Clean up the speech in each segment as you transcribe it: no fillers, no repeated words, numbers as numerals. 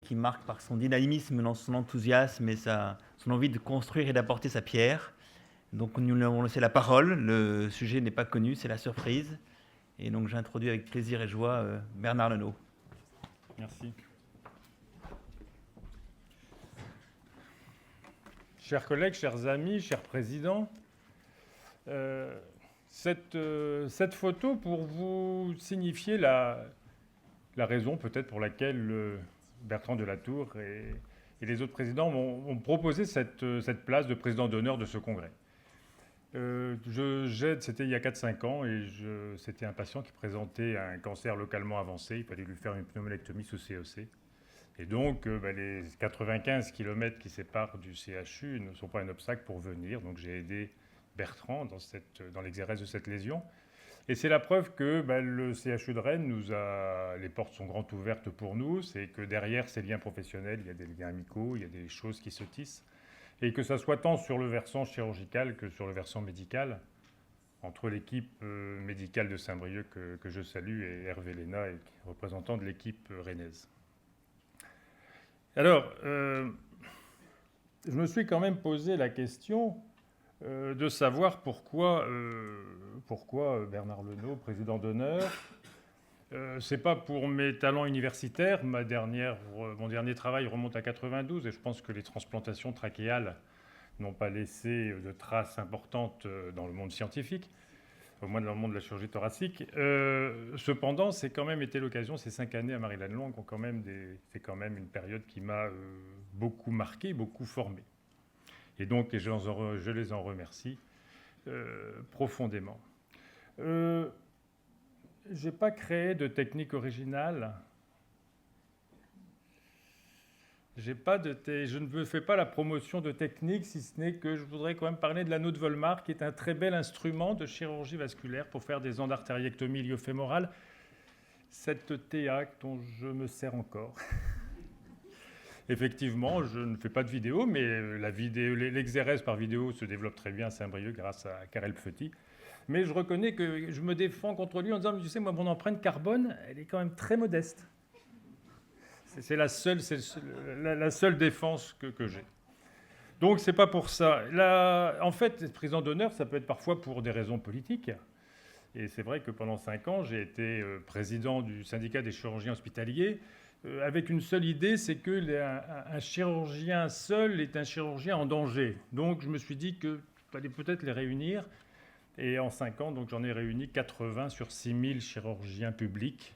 qui marque par son dynamisme, dans son enthousiasme et son envie de construire et d'apporter sa pierre. Donc nous lui avons laissé la parole. Le sujet n'est pas connu, c'est la surprise. Et donc j'introduis avec plaisir et joie Bernard Lenot. Merci. Chers collègues, chers amis, chers présidents, cette photo pour vous signifier la raison peut-être pour laquelle Bertrand Delatour et les autres présidents m'ont proposé cette place de président d'honneur de ce congrès. C'était il y a 4-5 ans et c'était un patient qui présentait un cancer localement avancé. Il fallait lui faire une pneumolectomie sous CEC. Et donc, les 95 km qui séparent du CHU ne sont pas un obstacle pour venir. Donc, j'ai aidé Bertrand dans l'exercice de cette lésion. Et c'est la preuve que le CHU de Rennes les portes sont grandes ouvertes pour nous. C'est que derrière ces liens professionnels, il y a des liens amicaux, il y a des choses qui se tissent. Et que ça soit tant sur le versant chirurgical que sur le versant médical, entre l'équipe médicale de Saint-Brieuc que je salue et Hervé Léna, représentant de l'équipe rennaise. Alors, je me suis quand même posé la question de savoir pourquoi Bernard Lenot, président d'honneur. C'est pas pour mes talents universitaires. Mon dernier travail remonte à 92 et je pense que les transplantations trachéales n'ont pas laissé de traces importantes dans le monde scientifique, au moins dans le monde de la chirurgie thoracique. Cependant, c'est quand même été l'occasion, ces 5 années à Marie-Lannelongue c'est quand même une période qui m'a beaucoup marqué, beaucoup formé. Et donc, je les en remercie profondément. Je n'ai pas créé de technique originale. Je ne fais pas la promotion de technique, si ce n'est que je voudrais quand même parler de l'anneau de Volmar, qui est un très bel instrument de chirurgie vasculaire pour faire des endartériectomies iliofémorales. Cette TA dont je me sers encore. Effectivement, je ne fais pas de vidéo, mais l'exérèse par vidéo se développe très bien à Saint-Brieuc grâce à Karel Petit. Mais je reconnais que je me défends contre lui en disant, tu sais, moi, mon empreinte carbone, elle est quand même très modeste. C'est la seule défense que j'ai. Donc, c'est pas pour ça. En fait, être président d'honneur, ça peut être parfois pour des raisons politiques. Et c'est vrai que pendant 5 ans, j'ai été président du syndicat des chirurgiens hospitaliers, avec une seule idée, c'est qu'un chirurgien seul est un chirurgien en danger. Donc, je me suis dit qu'il fallait peut-être les réunir. Et en 5 ans, donc, j'en ai réuni 80 sur 6000 chirurgiens publics.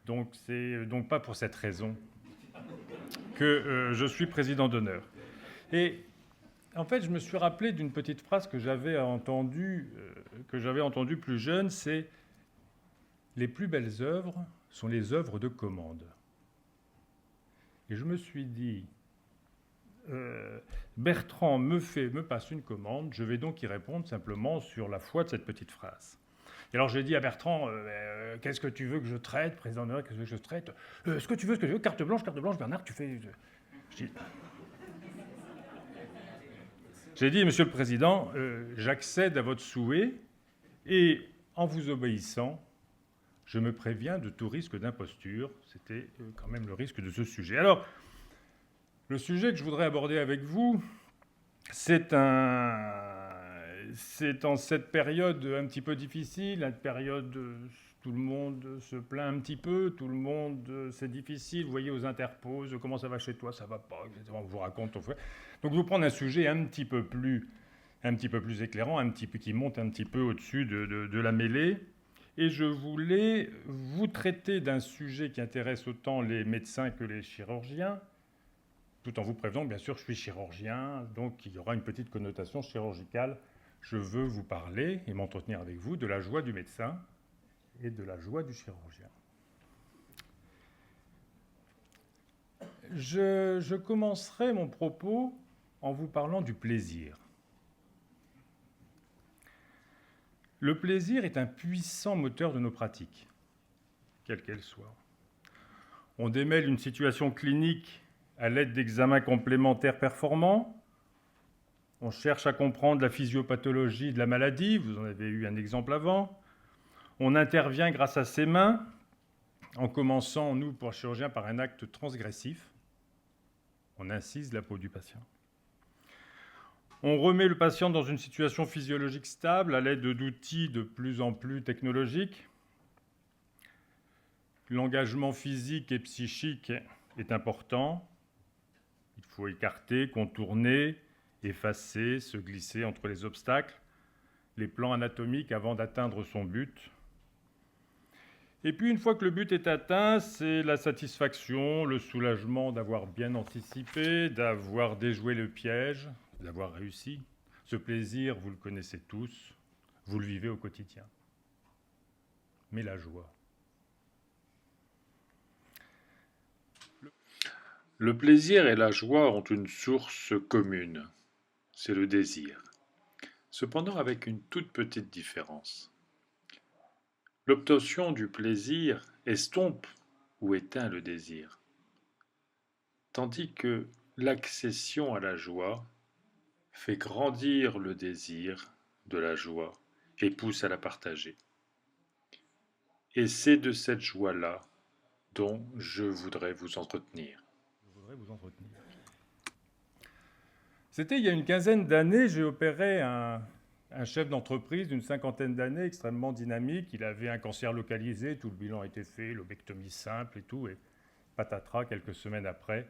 Donc, c'est donc pas pour cette raison que je suis président d'honneur. Et en fait, je me suis rappelé d'une petite phrase que j'avais entendue plus jeune, c'est « Les plus belles œuvres sont les œuvres de commande ». Et je me suis dit, Bertrand me passe une commande, je vais donc y répondre simplement sur la foi de cette petite phrase. Et alors j'ai dit à Bertrand, qu'est-ce que tu veux que je traite, président d'honneur, qu'est-ce que je traite ce que tu veux, carte blanche, Bernard, tu fais... J'ai dit, monsieur le président, j'accède à votre souhait et en vous obéissant, je me préviens de tout risque d'imposture. C'était quand même le risque de ce sujet. Alors, le sujet que je voudrais aborder avec vous, c'est en cette période un petit peu difficile, une période où tout le monde se plaint un petit peu, tout le monde, c'est difficile, vous voyez aux interposes, comment ça va chez toi, ça va pas, etc. On vous raconte. Donc, je vais vous prendre un sujet un petit peu plus éclairant, qui monte un petit peu au-dessus de la mêlée. Et je voulais vous traiter d'un sujet qui intéresse autant les médecins que les chirurgiens, tout en vous prévenant que, bien sûr, je suis chirurgien, donc il y aura une petite connotation chirurgicale. Je veux vous parler et m'entretenir avec vous de la joie du médecin et de la joie du chirurgien. Je commencerai mon propos en vous parlant du plaisir. Le plaisir est un puissant moteur de nos pratiques, quelles qu'elles soient. On démêle une situation clinique à l'aide d'examens complémentaires performants. On cherche à comprendre la physiopathologie de la maladie, vous en avez eu un exemple avant. On intervient grâce à ses mains, en commençant, nous, pour le chirurgien, par un acte transgressif. On incise la peau du patient. On remet le patient dans une situation physiologique stable à l'aide d'outils de plus en plus technologiques. L'engagement physique et psychique est important. Il faut écarter, contourner, effacer, se glisser entre les obstacles, les plans anatomiques avant d'atteindre son but. Et puis, une fois que le but est atteint, c'est la satisfaction, le soulagement d'avoir bien anticipé, d'avoir déjoué le piège, d'avoir réussi. Ce plaisir, vous le connaissez tous, vous le vivez au quotidien. Mais la joie. Le plaisir et la joie ont une source commune, c'est le désir. Cependant avec une toute petite différence. L'obtention du plaisir estompe ou éteint le désir, tandis que l'accession à la joie fait grandir le désir de la joie et pousse à la partager. Et c'est de cette joie-là dont je voudrais vous entretenir. C'était il y a une quinzaine d'années, j'ai opéré un chef d'entreprise d'une cinquantaine d'années, extrêmement dynamique. Il avait un cancer localisé, tout le bilan a été fait, lobectomie simple et tout, et patatras quelques semaines après,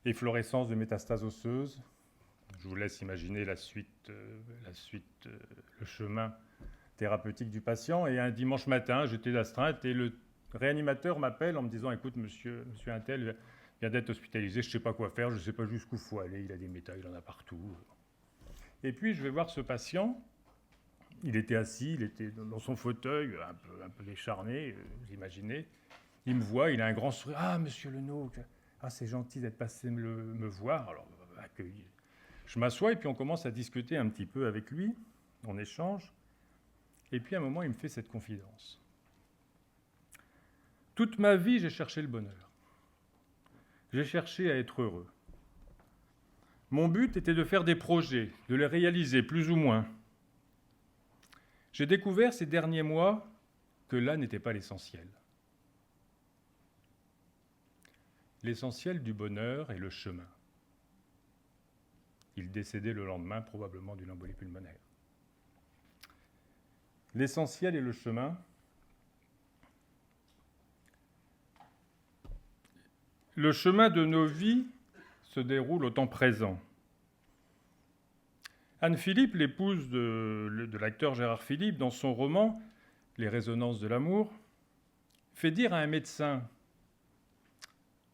efflorescence de métastases osseuses. Je vous laisse imaginer la suite, le chemin thérapeutique du patient. Et un dimanche matin, j'étais d'astreinte et le réanimateur m'appelle en me disant « Écoute, monsieur Untel vient d'être hospitalisé, je ne sais pas quoi faire, je ne sais pas jusqu'où il faut aller, il a des métals, il en a partout. » Et puis, je vais voir ce patient. Il était assis, il était dans son fauteuil, un peu décharné, vous imaginez. Il me voit, il a un grand sourire. « Ah, monsieur Lenot, c'est gentil d'être passé me voir. » Alors, accueilli. Je m'assois et puis on commence à discuter un petit peu avec lui. On échange. Et puis, à un moment, il me fait cette confidence. « Toute ma vie, j'ai cherché le bonheur. J'ai cherché à être heureux. Mon but était de faire des projets, de les réaliser plus ou moins. J'ai découvert ces derniers mois que là n'était pas l'essentiel. L'essentiel du bonheur est le chemin. » Il décédait le lendemain, probablement d'une embolie pulmonaire. L'essentiel est le chemin. Le chemin de nos vies se déroule au temps présent. Anne Philippe, l'épouse de l'acteur Gérard Philippe, dans son roman « Les résonances de l'amour », fait dire à un médecin,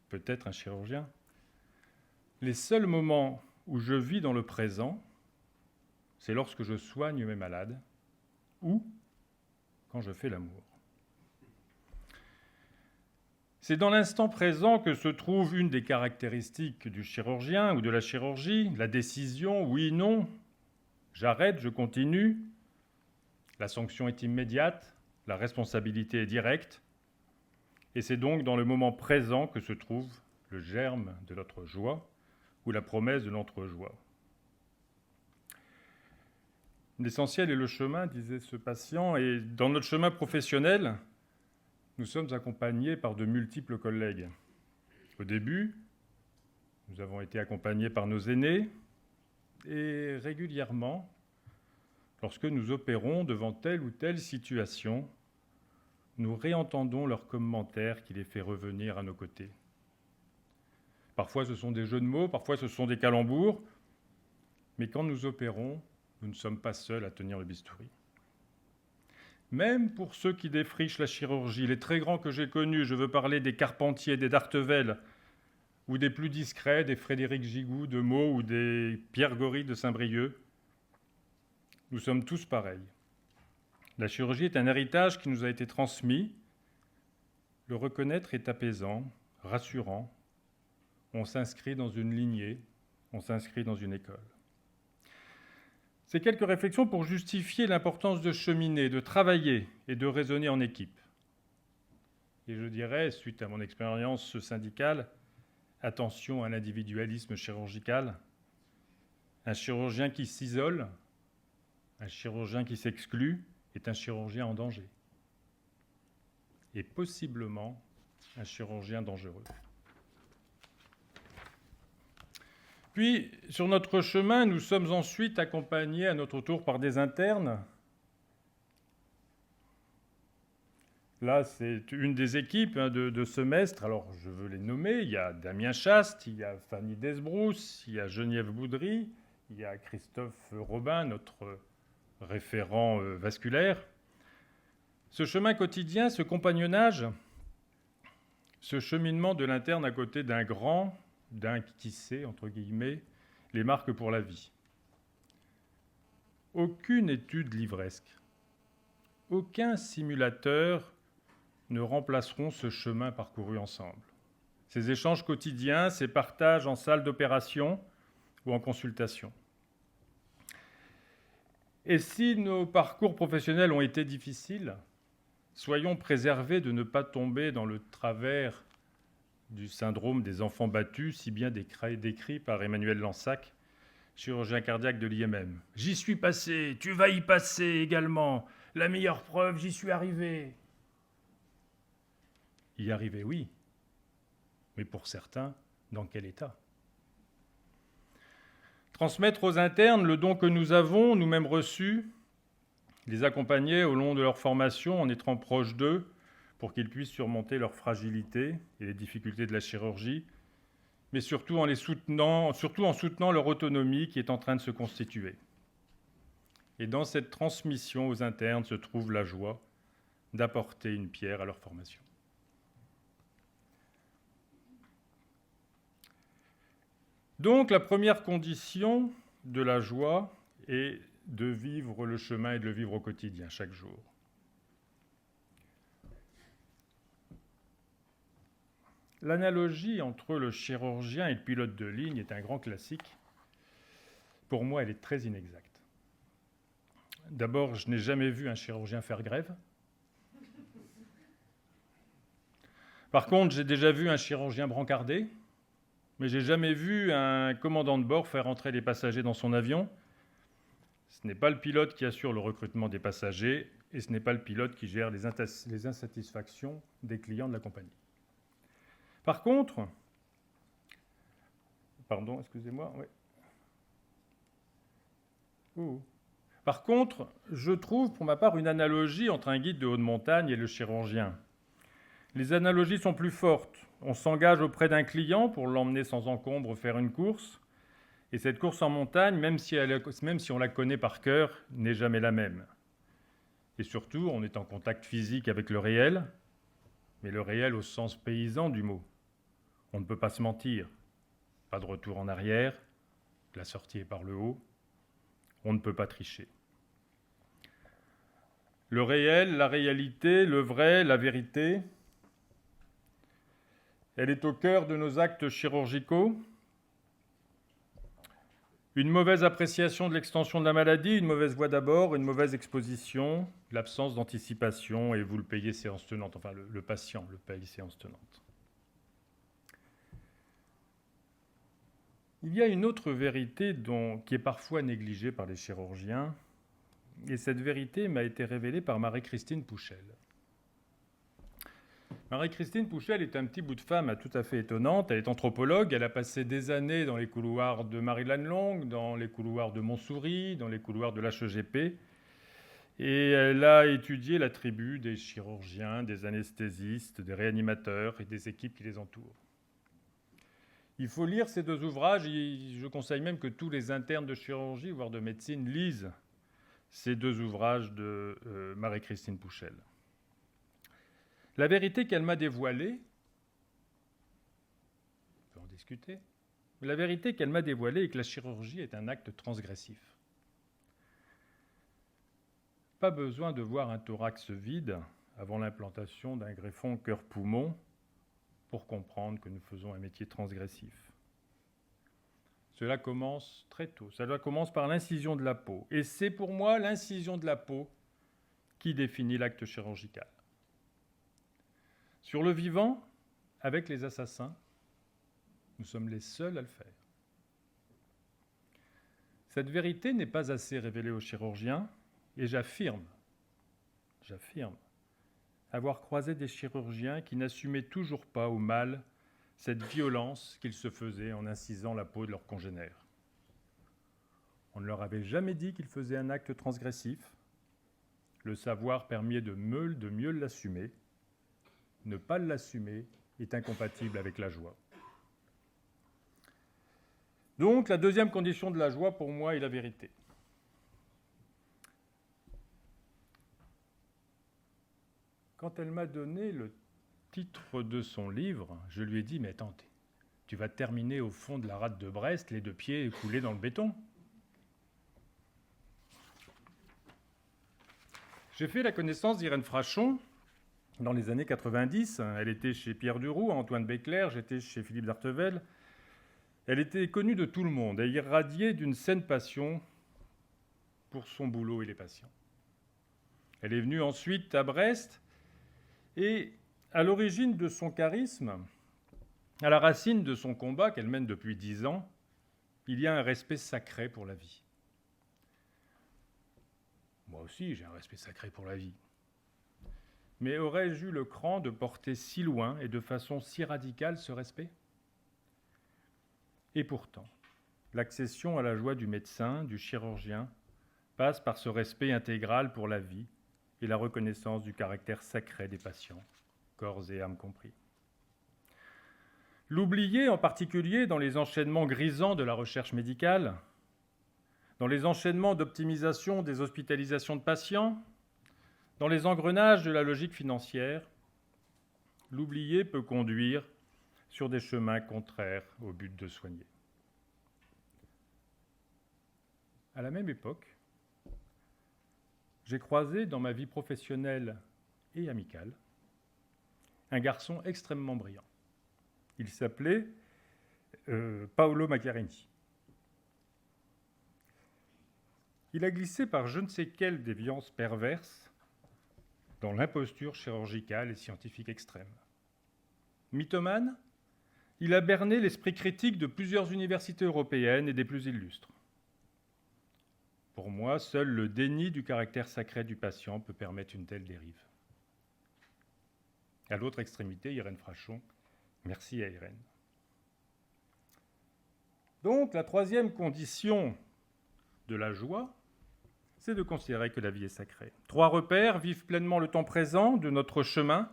peut-être un chirurgien, « Les seuls moments où je vis dans le présent, c'est lorsque je soigne mes malades ou quand je fais l'amour. » C'est dans l'instant présent que se trouve une des caractéristiques du chirurgien ou de la chirurgie, la décision, oui, non, j'arrête, je continue. La sanction est immédiate, la responsabilité est directe, et c'est donc dans le moment présent que se trouve le germe de notre joie ou la promesse de notre joie. L'essentiel est le chemin, disait ce patient, et dans notre chemin professionnel, nous sommes accompagnés par de multiples collègues. Au début, nous avons été accompagnés par nos aînés et régulièrement, lorsque nous opérons devant telle ou telle situation, nous réentendons leurs commentaires qui les fait revenir à nos côtés. Parfois, ce sont des jeux de mots, parfois, ce sont des calembours, mais quand nous opérons, nous ne sommes pas seuls à tenir le bistouri. Même pour ceux qui défrichent la chirurgie, les très grands que j'ai connus, je veux parler des Carpentier, des Dartevel, ou des plus discrets, des Frédéric Gigou de Meaux ou des Pierre Gory de Saint-Brieuc, nous sommes tous pareils. La chirurgie est un héritage qui nous a été transmis. Le reconnaître est apaisant, rassurant. On s'inscrit dans une lignée, on s'inscrit dans une école. C'est quelques réflexions pour justifier l'importance de cheminer, de travailler et de raisonner en équipe. Et je dirais, suite à mon expérience syndicale, attention à l'individualisme chirurgical. Un chirurgien qui s'isole, un chirurgien qui s'exclut est un chirurgien en danger. Et possiblement un chirurgien dangereux. Puis, sur notre chemin, nous sommes ensuite accompagnés à notre tour par des internes. Là, c'est une des équipes de semestre. Alors, je veux les nommer. Il y a Damien Chaste, il y a Fanny Desbrousse, il y a Geneviève Boudry, il y a Christophe Robin, notre référent vasculaire. Ce chemin quotidien, ce compagnonnage, ce cheminement de l'interne à côté d'un grand, d'un qui sait, entre guillemets, les marque pour la vie. Aucune étude livresque, aucun simulateur ne remplaceront ce chemin parcouru ensemble. Ces échanges quotidiens, ces partages en salle d'opération ou en consultation. Et si nos parcours professionnels ont été difficiles, soyons préservés de ne pas tomber dans le travers du syndrome des enfants battus, si bien décrit par Emmanuel Lansac, chirurgien cardiaque de l'IMM. « J'y suis passé, tu vas y passer également. La meilleure preuve, j'y suis arrivé. » Y arriver, oui. Mais pour certains, dans quel état ? Transmettre aux internes le don que nous avons, nous-mêmes reçus, les accompagner au long de leur formation en étant proches d'eux pour qu'ils puissent surmonter leur fragilité et les difficultés de la chirurgie, mais surtout en soutenant leur autonomie qui est en train de se constituer. Et dans cette transmission aux internes se trouve la joie d'apporter une pierre à leur formation. Donc la première condition de la joie est de vivre le chemin et de le vivre au quotidien, chaque jour. L'analogie entre le chirurgien et le pilote de ligne est un grand classique. Pour moi, elle est très inexacte. D'abord, je n'ai jamais vu un chirurgien faire grève. Par contre, j'ai déjà vu un chirurgien brancarder, mais je n'ai jamais vu un commandant de bord faire entrer les passagers dans son avion. Ce n'est pas le pilote qui assure le recrutement des passagers et ce n'est pas le pilote qui gère les insatisfactions des clients de la compagnie. Par contre, Par contre, je trouve pour ma part une analogie entre un guide de haute montagne et le chirurgien. Les analogies sont plus fortes. On s'engage auprès d'un client pour l'emmener sans encombre faire une course. Et cette course en montagne, même si on la connaît par cœur, n'est jamais la même. Et surtout, on est en contact physique avec le réel, mais le réel au sens paysan du mot. On ne peut pas se mentir. Pas de retour en arrière, la sortie est par le haut. On ne peut pas tricher. Le réel, la réalité, le vrai, la vérité, elle est au cœur de nos actes chirurgicaux. Une mauvaise appréciation de l'extension de la maladie, une mauvaise voie d'abord, une mauvaise exposition, l'absence d'anticipation, et vous le payez séance tenante, enfin le patient le paye séance tenante. Il y a une autre vérité qui est parfois négligée par les chirurgiens, et cette vérité m'a été révélée par Marie-Christine Pouchel. Marie-Christine Pouchel est un petit bout de femme tout à fait étonnante. Elle est anthropologue, elle a passé des années dans les couloirs de Marie-Lannelongue, dans les couloirs de Montsouris, dans les couloirs de l'HEGP, et elle a étudié la tribu des chirurgiens, des anesthésistes, des réanimateurs et des équipes qui les entourent. Il faut lire ces deux ouvrages, et je conseille même que tous les internes de chirurgie, voire de médecine, lisent ces deux ouvrages de Marie-Christine Pouchel. La vérité qu'elle m'a dévoilée, on peut en discuter, mais la vérité qu'elle m'a dévoilée est que la chirurgie est un acte transgressif. Pas besoin de voir un thorax vide avant l'implantation d'un greffon cœur-poumon pour comprendre que nous faisons un métier transgressif. Cela commence très tôt. Cela commence par l'incision de la peau. Et c'est pour moi l'incision de la peau qui définit l'acte chirurgical. Sur le vivant, avec les assassins, nous sommes les seuls à le faire. Cette vérité n'est pas assez révélée aux chirurgiens, et j'affirme, avoir croisé des chirurgiens qui n'assumaient toujours pas au mal cette violence qu'ils se faisaient en incisant la peau de leurs congénères. On ne leur avait jamais dit qu'ils faisaient un acte transgressif. Le savoir permet de mieux l'assumer. Ne pas l'assumer est incompatible avec la joie. Donc, la deuxième condition de la joie, pour moi, est la vérité. Quand elle m'a donné le titre de son livre, je lui ai dit « Mais attends, tu vas terminer au fond de la rade de Brest, les deux pieds coulés dans le béton ?» J'ai fait la connaissance d'Irène Frachon dans les années 90. Elle était chez Pierre Duroux, Antoine Béclair, j'étais chez Philippe Dartevel. Elle était connue de tout le monde et irradiée d'une saine passion pour son boulot et les patients. Elle est venue ensuite à Brest et à l'origine de son charisme, à la racine de son combat qu'elle mène depuis 10 ans, il y a un respect sacré pour la vie. Moi aussi, j'ai un respect sacré pour la vie. Mais aurais-je eu le cran de porter si loin et de façon si radicale ce respect ? Et pourtant, l'accession à la joie du médecin, du chirurgien, passe par ce respect intégral pour la vie et la reconnaissance du caractère sacré des patients, corps et âme compris. L'oublier en particulier dans les enchaînements grisants de la recherche médicale, dans les enchaînements d'optimisation des hospitalisations de patients, dans les engrenages de la logique financière, l'oublier peut conduire sur des chemins contraires au but de soigner. À la même époque, j'ai croisé dans ma vie professionnelle et amicale un garçon extrêmement brillant. Il s'appelait Paolo Macchiarini. Il a glissé par je ne sais quelle déviance perverse dans l'imposture chirurgicale et scientifique extrême. Mythomane, il a berné l'esprit critique de plusieurs universités européennes et des plus illustres. Pour moi, seul le déni du caractère sacré du patient peut permettre une telle dérive. À l'autre extrémité, Irène Frachon. Merci à Irène. Donc, la troisième condition de la joie, c'est de considérer que la vie est sacrée. 3 repères: vivre pleinement le temps présent de notre chemin,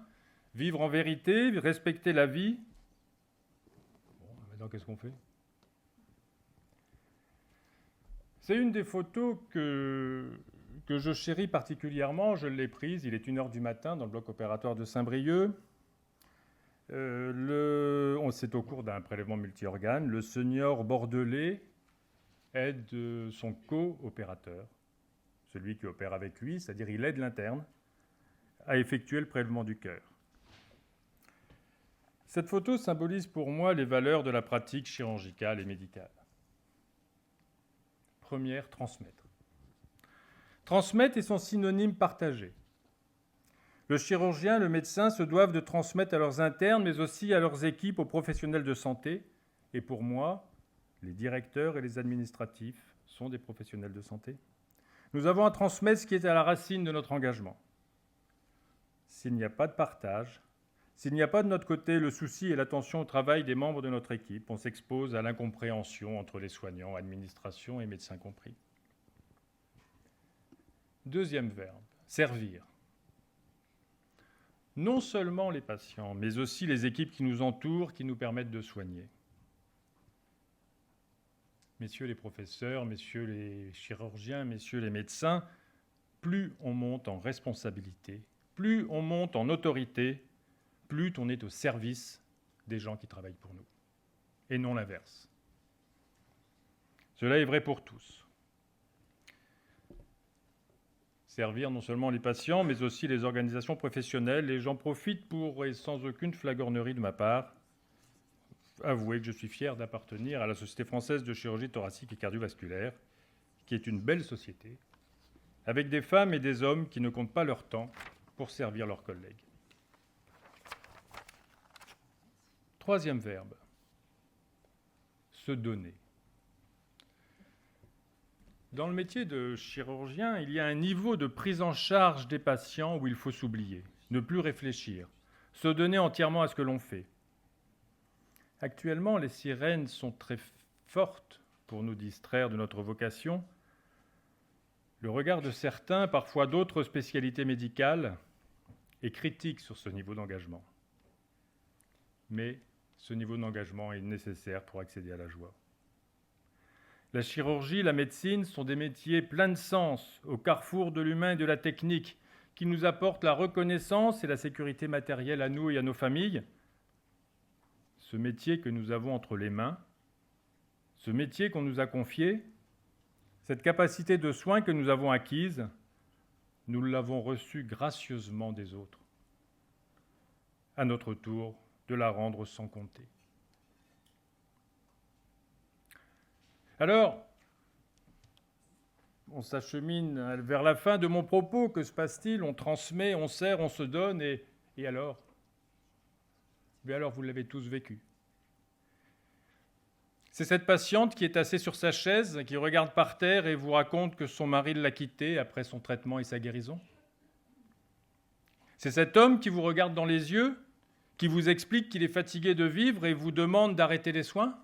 vivre en vérité, respecter la vie. Bon, maintenant, qu'est-ce qu'on fait ? C'est une des photos que je chéris particulièrement. Je l'ai prise, il est 1h du matin dans le bloc opératoire de Saint-Brieuc. C'est au cours d'un prélèvement multi-organes. Le senior bordelais aide son co-opérateur, celui qui opère avec lui, c'est-à-dire il aide l'interne à effectuer le prélèvement du cœur. Cette photo symbolise pour moi les valeurs de la pratique chirurgicale et médicale. Première, transmettre. Transmettre est son synonyme partagé. Le chirurgien, le médecin se doivent de transmettre à leurs internes, mais aussi à leurs équipes, aux professionnels de santé. Et pour moi, les directeurs et les administratifs sont des professionnels de santé. Nous avons à transmettre ce qui est à la racine de notre engagement. S'il n'y a pas de partage, s'il n'y a pas de notre côté le souci et l'attention au travail des membres de notre équipe, on s'expose à l'incompréhension entre les soignants, administration et médecins compris. Deuxième verbe, servir. Non seulement les patients, mais aussi les équipes qui nous entourent, qui nous permettent de soigner. Messieurs les professeurs, messieurs les chirurgiens, messieurs les médecins, plus on monte en responsabilité, plus on monte en autorité, plus on est au service des gens qui travaillent pour nous, et non l'inverse. Cela est vrai pour tous. Servir non seulement les patients, mais aussi les organisations professionnelles, et j'en profite pour, et sans aucune flagornerie de ma part, avouer que je suis fier d'appartenir à la Société française de chirurgie thoracique et cardiovasculaire, qui est une belle société, avec des femmes et des hommes qui ne comptent pas leur temps pour servir leurs collègues. Troisième verbe, se donner. Dans le métier de chirurgien, il y a un niveau de prise en charge des patients où il faut s'oublier. ne plus réfléchir, se donner entièrement à ce que l'on fait. Actuellement, les sirènes sont très fortes pour nous distraire de notre vocation. Le regard de certains, parfois d'autres spécialités médicales, est critique sur ce niveau d'engagement. Mais ce niveau d'engagement est nécessaire pour accéder à la joie. La chirurgie, la médecine sont des métiers pleins de sens, au carrefour de l'humain et de la technique, qui nous apportent la reconnaissance et la sécurité matérielle à nous et à nos familles. Ce métier que nous avons entre les mains, ce métier qu'on nous a confié, cette capacité de soin que nous avons acquise, nous l'avons reçue gracieusement des autres. À notre tour, de la rendre sans compter. Alors, on s'achemine vers la fin de mon propos. Que se passe-t-il? On transmet, on sert, on se donne, et alors? Mais alors, vous l'avez tous vécu. C'est cette patiente qui est assise sur sa chaise, qui regarde par terre et vous raconte que son mari l'a quittée après son traitement et sa guérison. C'est cet homme qui vous regarde dans les yeux, qui vous explique qu'il est fatigué de vivre et vous demande d'arrêter les soins.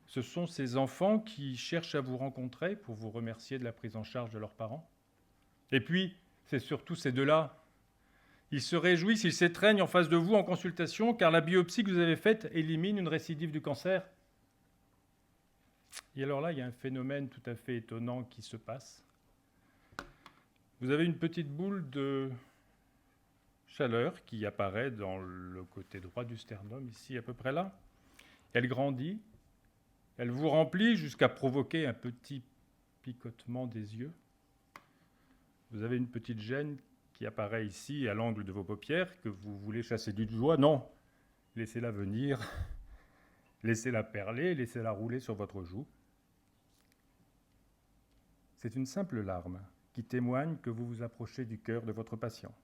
Ce sont ces enfants qui cherchent à vous rencontrer pour vous remercier de la prise en charge de leurs parents. Et puis, c'est surtout ces deux-là. Ils se réjouissent, ils s'étreignent en face de vous en consultation, car la biopsie que vous avez faite élimine une récidive du cancer. Et alors là, il y a un phénomène tout à fait étonnant qui se passe. Vous avez une petite boule de chaleur qui apparaît dans le côté droit du sternum, ici à peu près là. Elle grandit, elle vous remplit jusqu'à provoquer un petit picotement des yeux. Vous avez une petite gêne qui apparaît ici à l'angle de vos paupières que vous voulez chasser du doigt. Non, laissez-la venir, laissez-la perler, laissez-la rouler sur votre joue. C'est une simple larme qui témoigne que vous vous approchez du cœur de votre patient.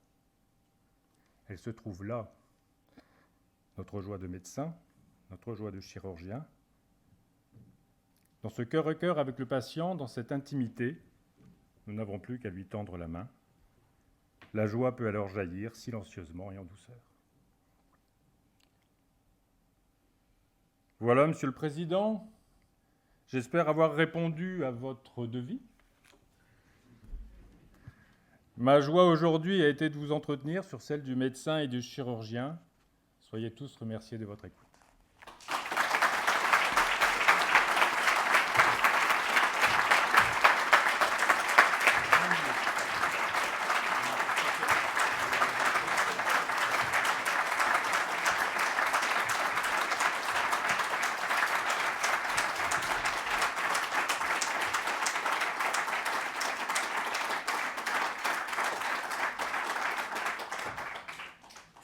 Elle se trouve là, notre joie de médecin, notre joie de chirurgien. Dans ce cœur à cœur avec le patient, dans cette intimité, nous n'avons plus qu'à lui tendre la main. La joie peut alors jaillir silencieusement et en douceur. Voilà, Monsieur le Président, j'espère avoir répondu à votre devis. Ma joie aujourd'hui a été de vous entretenir sur celle du médecin et du chirurgien. Soyez tous remerciés de votre écoute.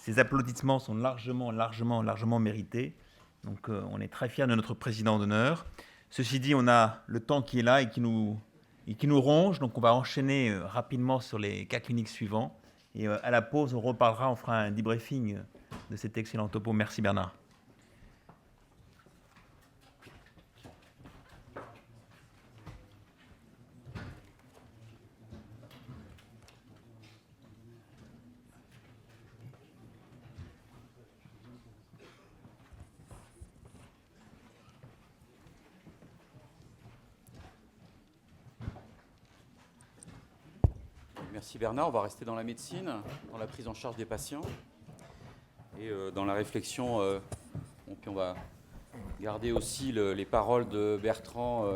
Ces applaudissements sont largement mérités. Donc on est très fiers de notre président d'honneur. Ceci dit, on a le temps qui est là et qui nous ronge. Donc on va enchaîner rapidement sur les cas cliniques suivants. Et à la pause, on reparlera, on fera un debriefing de cet excellent topo. Merci Bernard. Merci Bernard. On va rester dans la médecine, dans la prise en charge des patients et dans la réflexion. Puis on va garder aussi les paroles de Bertrand